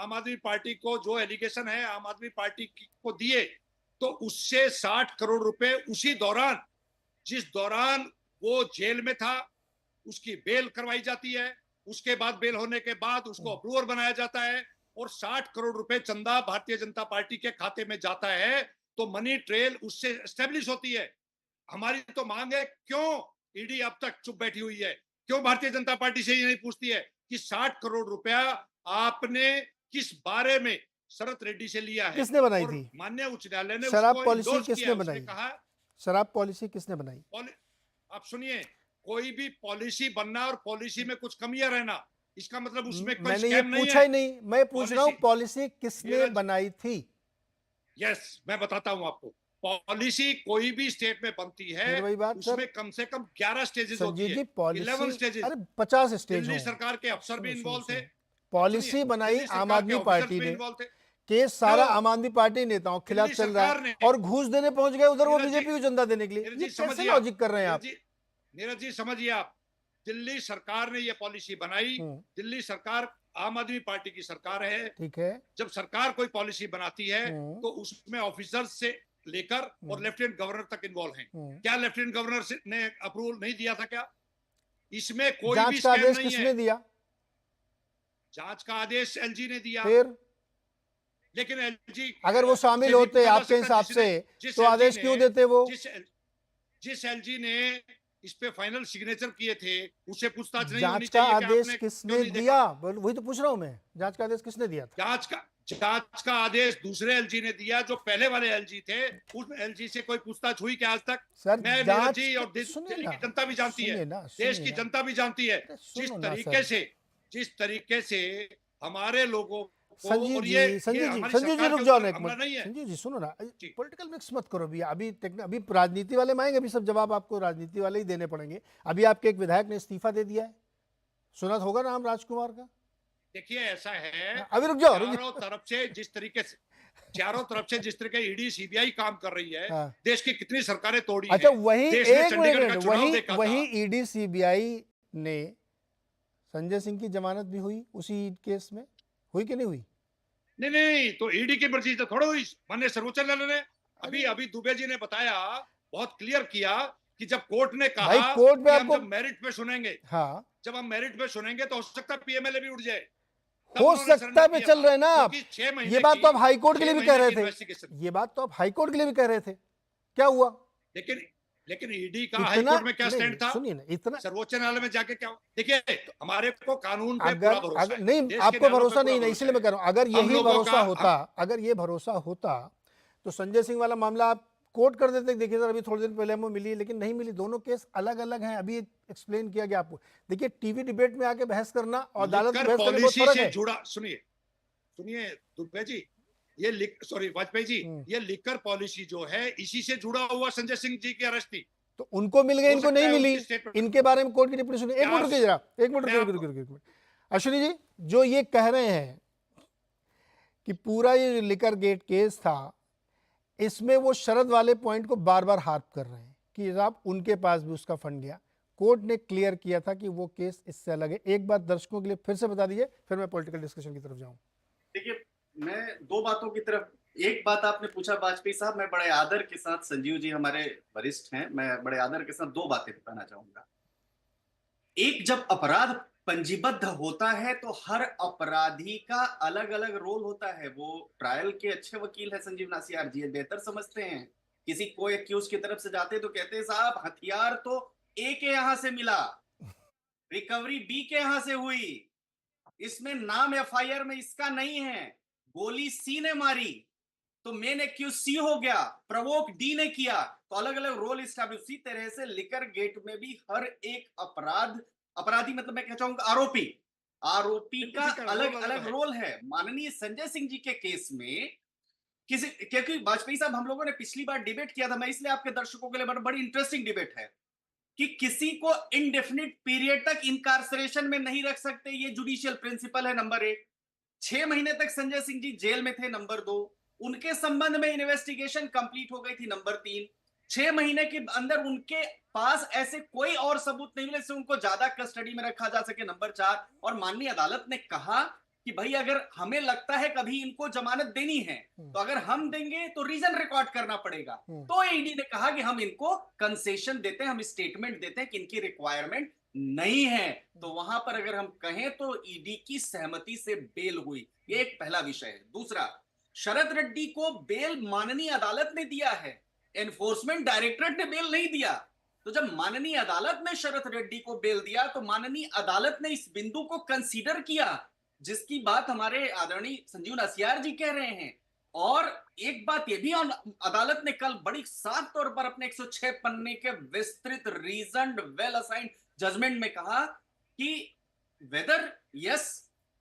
आम आदमी पार्टी को जो एलिगेशन है आम आदमी पार्टी को दिए, तो उससे 60 करोड़ रुपए उसी दौरान, जिस दौरान वो जेल में था, उसकी बेल करवाई जाती है, उसके बाद बेल होने के बाद उसको अप्रूवर बनाया जाता है और 60 करोड़ रुपए चंदा भारतीय जनता पार्टी के खाते में जाता है, तो मनी ट्रेल उससे एस्टेब्लिश होती है। हमारी तो मांग है, क्यों ईडी अब तक चुप बैठी हुई है? क्यों भारतीय जनता पार्टी से ये नहीं पूछती है कि 60 करोड़ रुपया आपने किस बारे में शरत रेड्डी से लिया है? किसने बनाई और थी माननीय उच्च न्यायालय ने शराब उसको पॉलिसी? इंडोर्स किसने किया। बनाई? उसने कहा शराब पॉलिसी किसने बनाई? आप सुनिए, कोई भी पॉलिसी बनना और पॉलिसी में कुछ कमियां रहना, इसका मतलब उसमें कोई मैंने ये स्कैम नहीं पूछा है। ही नहीं, मैं पूछ रहा हूं पॉलिसी किसने बनाई थी? यस, मैं बताता हूं आपको। पॉलिसी कोई भी स्टेट में बनती है, वही बात उसमें कम से कम 11 स्टेजेस होती है, 11 स्टेजेस। अरे 50 स्टेज दिल्ली हो। सरकार के अफसर भी इन्वॉल्व थे। पॉलिसी बनाई दिल्ली आम सरकार के आदमी ऑफिसर्स पार्टी भी ने, इन्वॉल्व थे। केस सारा आम आदमी पार्टी नेताओं के खिलाफ दिल्ली चल रहा सरकार है ने, और घूस देने पहुंच गए उधर वो नीरज जी, बीजेपी को जनता देने के लिए। नीरज ये जी कैसे समझिए लॉजिक कर रहे हैं आप? नीरज जी समझिए आप, दिल्ली सरकार ने ये पॉलिसी बनाई। दिल्ली सरकार आम आदमी पार्टी की सरकार है। ठीक है। जब सरकार कोई पॉलिसी बनाती है तो उसमें ऑफिसर्स से लेकर और लेफ्टिनेंट गवर्नर तक इन्वॉल्व हैं। क्या लेफ्टिनेंट गवर्नर ने अप्रूवल नहीं दिया था क्या? इसमें कोई भी स्कैम नहीं है। किसने दिया? जांच का आदेश एलजी ने दिया। फिर लेकिन एलजी, अगर वो शामिल होते आपके हिसाब से तो आदेश क्यों देते वो? जिस एलजी ने इस पे फाइनल सिग्नेचर किए थे, उसे पूछताछ नहीं होनी जांच का चाहिए? आदेश किसने दिया? वही तो पूछ रहा हूं मैं, जांच का आदेश किसने दिया था? जांच का आदेश दूसरे एलजी ने दिया, जो पहले वाले एलजी थे। उस एलजी से कोई पूछताछ हुई क्या आज तक? सर, मैं, नीरज जी और दिल्ली की जनता भी जानती है, देश की जनता भी जानती है, जिस तरीके से हमारे लोगों को। संजीव जी रुक जाओ एक मिनट। संजीव जी सुनो ना, पॉलिटिकल मिक्स मत करो भैया। अभी राजनीति वाले में आएंगे, अभी सब जवाब आपको राजनीति वाले ही देने पड़ेंगे। अभी आपके एक विधायक ने इस्तीफा दे दिया है, सुना होगा नाम राजकुमार का। देखिए ऐसा है, अभी रुक जाओ। चारों तरफ से जिस तरीके ईडी सीबीआई काम कर रही है, देश की कितनी सरकारें तोड़ी हैं। अच्छा, वही ईडी सीबीआई ने संजय सिंह की जमानत भी हुई उसी केस में, हुई कि नहीं हुई? नहीं, तो ईडी की मर्जी तो थोड़ा हुई। माननीय सर्वोच्च न्यायालय ने अभी दुबे जी ने बताया, बहुत क्लियर किया कि जब कोर्ट ने कहा कोर्ट में कि आपको हम मेरिट पे सुनेंगे, हाँ, जब हम मेरिट पे सुनेंगे तो हो सकता है पीएमएलए भी उठ जाए। हो सकता है चल रहे ना आप। ये बात तो आप हाई कोर्ट के लिए भी कह रहे थे। ये बात तो आप हाई कोर्ट के लिए भी कह रहे थे। क्या हुआ? लेकिन ईडी का हाई कोर्ट में क्या स्टैंड था? सुनिए ना, इतना सर्वोच्च न्यायालय में जाके क्या? देखिए, हमारे को कानून पे पूरा भरोसा है। नहीं, आपको भरोसा नहीं है, इसलिए मैं कह रहा हूं, अगर यही भरोसा होता, अगर ये भरोसा होता तो संजय सिंह वाला मामला आप कोर्ट कर देते। देखिए सर, अभी थोड़े दिन पहले हमें मिली, लेकिन नहीं मिली। दोनों केस अलग अलग हैं। अभी एक्सप्लेन किया गया आपको। देखिए, टीवी डिबेट में आके बहस करना और अदालत में बहस करने में बहुत फर्क है। जुड़ा, सुनिए दुबे जी, वाजपेयी जी, ये लिकर पॉलिसी जो है, इसी से जुड़ा हुआ संजय सिंह जी की अरेस्ट थी। तो उनको मिल गई, इनको नहीं मिली। इनके बारे में कोर्ट की टिप्पणी सुनिए। एक मिनट रुकिए जरा, एक मिनट। अश्विनी जी, जो ये कह रहे हैं कि पूरा ये लिकर गेट केस था, इसमें वो शरद वाले पॉइंट को बार बार हार्प कर रहे हैं कि साहब उनके पास भी उसका फंड गया। कोर्ट ने क्लियर किया था कि वो केस इससे अलग है। एक बात दर्शकों के लिए फिर से बता दीजिए, फिर मैं पॉलिटिकल डिस्कशन की तरफ जाऊं। देखिए, मैं दो बातों की तरफ, एक बात आपने पूछा वाजपेयी साहब, मैं बड़े आदर के साथ, संजीव जी हमारे वरिष्ठ हैं, मैं बड़े आदर के साथ दो बातें बताना चाहूंगा। एक, जब अपराध पंजीबद्ध होता है तो हर अपराधी का अलग अलग रोल होता है। वो ट्रायल के अच्छे वकील है संजीव नासियार जी, बेहतर समझते हैं। किसी को एक्यूज की तरफ से जाते तो कहते हैं साहब हथियार तो ए के यहां से मिला, रिकवरी बी के यहां से हुई, इसमें नाम एफआईआर में इसका नहीं है, गोली सी ने मारी तो मेन एक्यूज सी हो गया, प्रवोक डी ने किया, तो अलग अलग रोल स्टैब्लिश। उसी तरह से लिकर गेट में भी हर एक अपराधी मतलब मैं कह चाहूंगा आरोपी का अलग अलग रोल है। माननीय संजय सिंह जी के केस में क्योंकि वाजपेयी साहब, हम लोगों ने पिछली बार डिबेट किया था, मैं इसलिए आपके दर्शकों के लिए बड़ी इंटरेस्टिंग डिबेट है कि किसी को इनडेफिनिट पीरियड तक इनकार्सरेशन में नहीं रख सकते, ये जुडिशियल प्रिंसिपल है। नंबर 1, 6 महीने तक संजय सिंह जी जेल में थे। नंबर 2, उनके संबंध में इन्वेस्टिगेशन कंप्लीट हो गई थी। नंबर 3, 6 महीने के अंदर उनके पास ऐसे कोई और सबूत नहीं मिले जिससे उनको ज्यादा कस्टडी में रखा जा सके। नंबर 4, और माननीय अदालत ने कहा कि भाई अगर हमें लगता है कभी इनको जमानत देनी है तो अगर हम देंगे तो रीजन रिकॉर्ड करना पड़ेगा। तो ईडी ने कहा कि हम इनको कंसेशन देते हैं, हम स्टेटमेंट देते हैं कि इनकी रिक्वायरमेंट नहीं है। तो वहां पर अगर हम कहें तो ईडी की सहमति से बेल हुई, ये एक पहला विषय है। दूसरा, शरद रेड्डी को बेल माननीय अदालत ने दिया है, एनफोर्समेंट डायरेक्टरेट ने बेल नहीं दिया। तो जब माननीय अदालत ने शरद रेड्डी को बेल दिया तो माननीय अदालत ने इस बिंदु को कंसीडर किया, जिसकी बात हमारे आदरणीय संजीव नसियार जी कह रहे हैं। और एक बात यह भी अदालत ने कल बड़ी साफ तौर पर अपने 106 पन्ने के विस्तृत रीजन्ड वेल असाइंड जजमेंट में कहा कि वेदर यस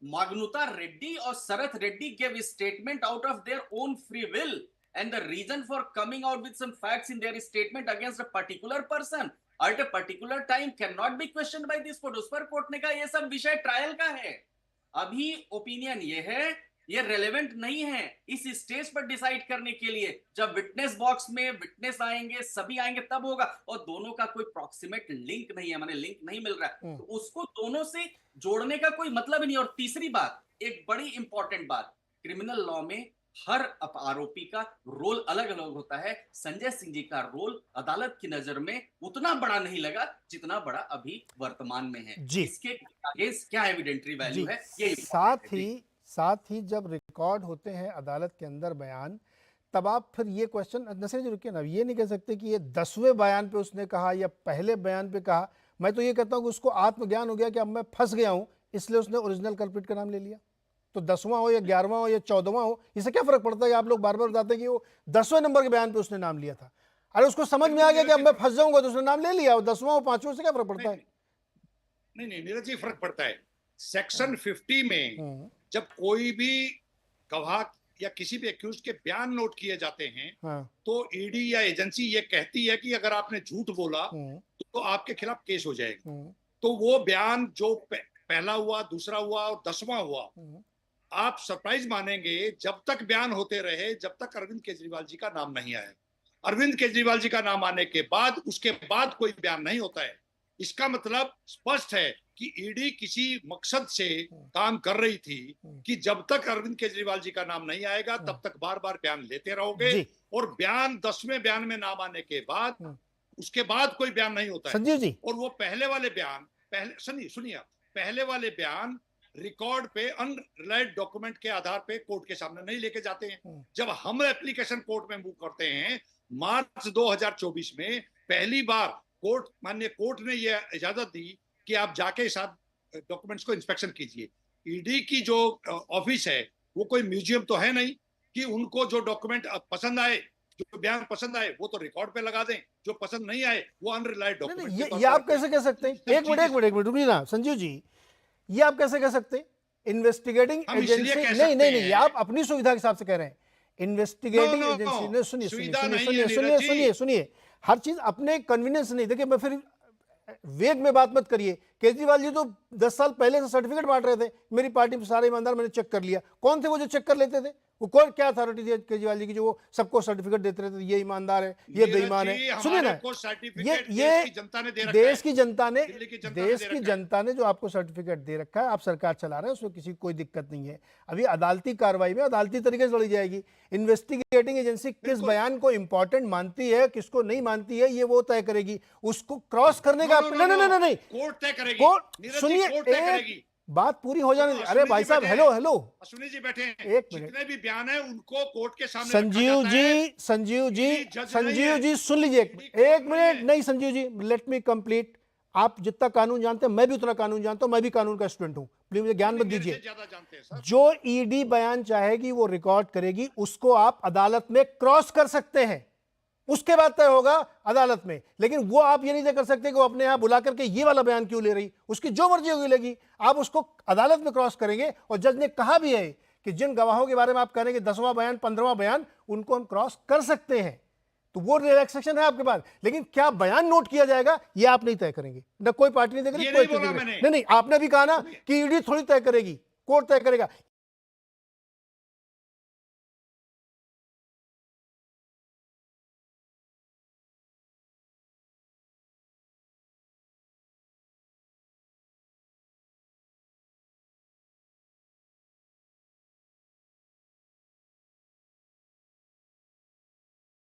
माग्नुता रेड्डी और शरद Reddy gave statement out of their own free will and the reason for coming out with some facts in their statement against a particular person at a particular time cannot be questioned by this court। उस पर court ने कहा यह सब विषय trial का है, अभी ओपिनियन ये है, ये रेलेवेंट नहीं है इस स्टेज पर डिसाइड करने के लिए। जब विटनेस बॉक्स में विटनेस आएंगे, सभी आएंगे, तब होगा। और दोनों का कोई प्रॉक्सिमेट लिंक नहीं है, माने लिंक नहीं मिल रहा है, तो उसको दोनों से जोड़ने का कोई मतलब ही नहीं। और तीसरी बात, एक बड़ी इंपॉर्टेंट बात, क्रिमिनल लॉ में हर आरोपी का रोल अलग अलग होता है। संजय सिंह जी का रोल अदालत की नजर में उतना बड़ा नहीं लगा जितना बड़ा अभी वर्तमान में है। इसके अगेंस्ट क्या एविडेंटरी वैल्यू है, ये साथ ही जब रिकॉर्ड होते हैं अदालत के अंदर बयान, तब आप फिर ये क्वेश्चन नसीर जी रुकिए ना, ये नहीं कह सकते कि ये 10वें बयान पे उसने कहा या पहले बयान पे कहा। मैं तो ये कहता हूँ कि उसको आत्मज्ञान हो गया कि अब मैं फंस गया हूँ, इसलिए उसने ओरिजिनल कल्प्रिट का नाम ले लिया। तो 10वां हो या 11वां हो या 14वां हो, इससे क्या फर्क पड़ता है? आप लोग बार बार बताते हैं कि वो 10वें नंबर के बयान पे उसने नाम लिया था। अरे उसको समझ में आ गया कि अब मैं फंस जाऊंगा तो उसने नाम ले लिया। 10वां हो 5वां से क्या फर्क पड़ता है? नहीं नीरज जी, फर्क पड़ता है। सेक्शन 50 में जब कोई भी गवाह या किसी भी एक्यूज के बयान नोट किए जाते हैं तो ईडी या एजेंसी ये कहती है कि अगर आपने झूठ बोला तो आपके खिलाफ केस हो जाएगा। तो वो बयान जो पहला हुआ, दूसरा हुआ और 10वां हुआ, आप सरप्राइज मानेंगे, जब तक बयान होते रहे, जब तक अरविंद केजरीवाल जी का नाम नहीं आया। अरविंद केजरीवाल जी का नाम आने के बाद उसके बाद कोई बयान नहीं होता है। इसका मतलब स्पष्ट है कि ईडी किसी मकसद से काम कर रही थी कि जब तक अरविंद केजरीवाल जी का नाम नहीं आएगा तब तक बार बार बयान लेते रहोगे, और बयान 10वें बयान में नाम आने के बाद उसके बाद कोई बयान नहीं होता है। संजीव जी, और वो पहले वाले बयान, सुनिए, पहले वाले बयान रिकॉर्ड पे अनरिलायड डॉक्यूमेंट के आधार पे कोर्ट के सामने नहीं लेके जाते हैं। जब हम एप्लीकेशन कोर्ट में मूव करते हैं मार्च 2024 में, पहली बार माननीय कोर्ट ने यह इजाजत दी कि आप जाके साथ डॉक्यूमेंट्स को इंस्पेक्शन कीजिए। ईडी की जो ऑफिस है वो कोई म्यूजियम तो है नहीं कि उनको जो डॉक्यूमेंट पसंद आए, जो बयान पसंद आए वो तो रिकॉर्ड पे लगा दें, जो पसंद नहीं आए वो अनरिलायड डॉक्यूमेंट। ये आप कैसे कह सकते हैं? एक मिनट रुकिए ना संजीव जी, ये आप कैसे कह सकते हैं? इन्वेस्टिगेटिंग एजेंसी नहीं, आप अपनी सुविधा के हिसाब से कह रहे हैं। इन्वेस्टिगेटिंग एजेंसी ने सुनिए, हर चीज अपने कन्वीनियंस नहीं। देखिए, मैं फिर वेग में बात मत करिए। केजरीवाल जी तो 10 साल पहले से सर्टिफिकेट बांट रहे थे, मेरी पार्टी में सारे ईमानदार, मैंने चेक कर लिया। कौन थे वो जो चेक कर लेते थे? वो कौन, क्या अथॉरिटी थी केजरीवाल जी की जो वो सबको सर्टिफिकेट देते रहते? ये ईमानदार है, ये बेईमान है। सुनिए ना, ये देश की जनता ने जो आपको सर्टिफिकेट दे रखा है, आप सरकार चला रहे हैं, उसमें किसी कोई दिक्कत नहीं है। अभी अदालती कार्रवाई में अदालती तरीके से लड़ी जाएगी। इन्वेस्टिगेटिंग एजेंसी किस बयान को इंपॉर्टेंट मानती है, किसको नहीं मानती है, ये वो तय करेगी। उसको क्रॉस करने का नहीं, कोर्ट तय करेगी। सुनिए, बात पूरी हो जाने। अरे भाई साहब, हेलो अश्विनी जी बैठे हैं, एक मिनट। जितने भी बयान है उनको कोर्ट के सामने संजीव जी सुन लीजिए एक मिनट। नहीं Sanjeev ji, let me complete. आप जितना कानून जानते हैं मैं भी उतना कानून जानता हूं, मैं भी कानून का स्टूडेंट हूं, प्लीज मुझे ज्ञान मत दीजिए। जो ईडी बयान चाहेगी वो रिकॉर्ड करेगी, उसको आप अदालत में क्रॉस कर सकते हैं, उसके बाद तय होगा अदालत में। लेकिन वो आप ये नहीं तय कर सकते कि वो अपने यहां बुला करके ये वाला बयान क्यों ले रही, उसकी जो मर्जी होगी लेगी। आप उसको अदालत में क्रॉस करेंगे, और जज ने कहा भी है कि जिन गवाहों के बारे में आप कह रहे हैं 10वां बयान 15वां बयान, उनको हम क्रॉस कर सकते हैं, तो वो रिलैक्सेशन है आपके पास। लेकिन क्या बयान नोट किया जाएगा ये आप नहीं तय करेंगे, न कोई पार्टी नहीं तय करेगी, कोई नहीं। आपने भी कहा ना कि ईडी थोड़ी तय करेगी, कोर्ट तय करेगा।